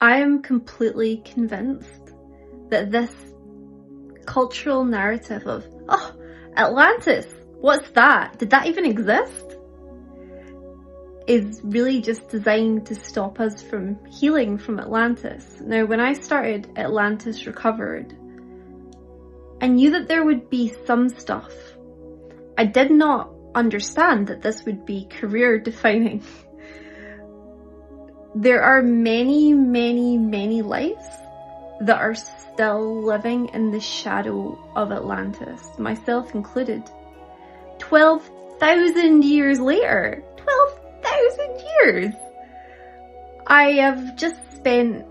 I am completely convinced that this cultural narrative of, oh, Atlantis, what's that? Did that even exist? Is really just designed to stop us from healing from Atlantis. Now, when I started Atlantis Recovered, I knew that there would be some stuff. I did not understand that this would be career defining. There are many, many, many lives that are still living in the shadow of Atlantis, myself included. 12,000 years later, 12,000 years! I have just spent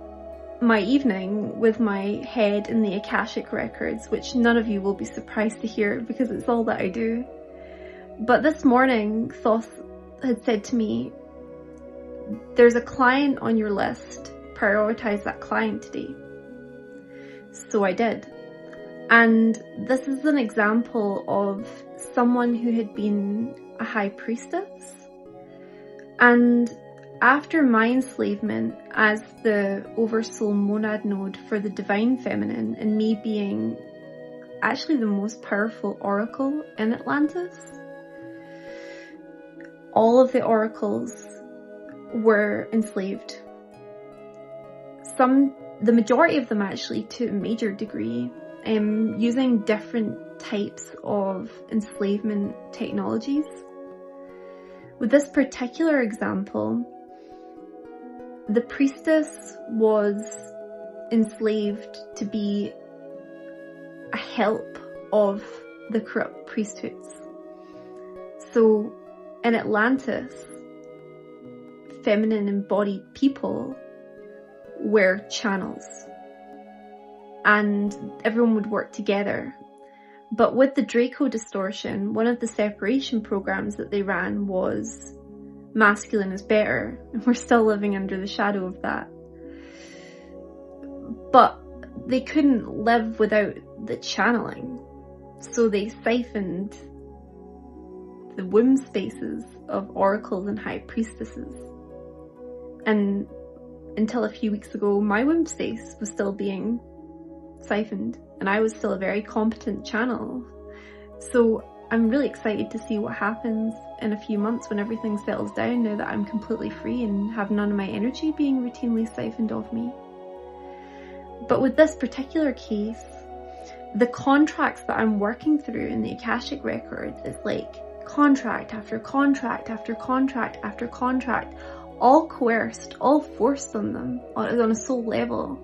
my evening with my head in the Akashic records, which none of you will be surprised to hear because it's all that I do. But this morning, Thoth had said to me, there's a client on your list, prioritize that client today. So I did. And this is an example of someone who had been a high priestess. And after my enslavement as the oversoul monad node for the divine feminine, and me being actually the most powerful oracle in Atlantis, all of the oracles were enslaved. The majority of them actually to a major degree, using different types of enslavement technologies. With this particular example, the priestess was enslaved to be a help of the corrupt priesthoods. So in Atlantis, feminine embodied people were channels and everyone would work together. But with the Draco distortion, one of the separation programs that they ran was masculine is better, and we're still living under the shadow of that. But they couldn't live without the channeling, so they siphoned the womb spaces of oracles and high priestesses. And until a few weeks ago, my womb space was still being siphoned, and I was still a very competent channel. So I'm really excited to see what happens in a few months when everything settles down, now that I'm completely free and have none of my energy being routinely siphoned off me. But with this particular case, the contracts that I'm working through in the Akashic records is like contract after contract after contract after contract, all coerced, all forced on them on a soul level.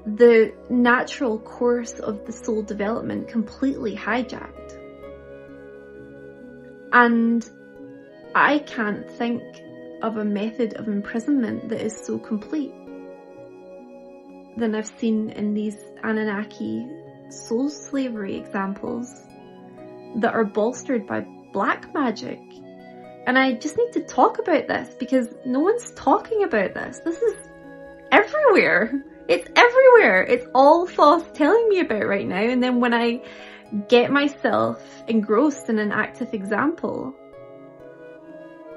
The natural course of the soul development completely hijacked. And I can't think of a method of imprisonment that is so complete than I've seen in these Anunnaki soul slavery examples that are bolstered by black magic. And I just need to talk about this because no one's talking about this. This is everywhere. It's everywhere. It's all Thoth telling me about right now. And then when I get myself engrossed in an active example,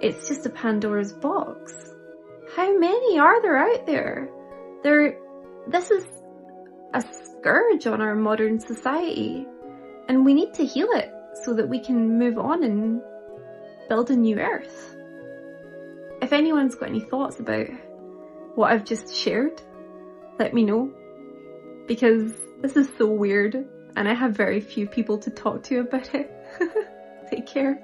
it's just a Pandora's box. How many are there out there? This is a scourge on our modern society, and we need to heal it so that we can move on and build a new earth. If anyone's got any thoughts about what I've just shared, let me know, because this is so weird and I have very few people to talk to about it. Take care.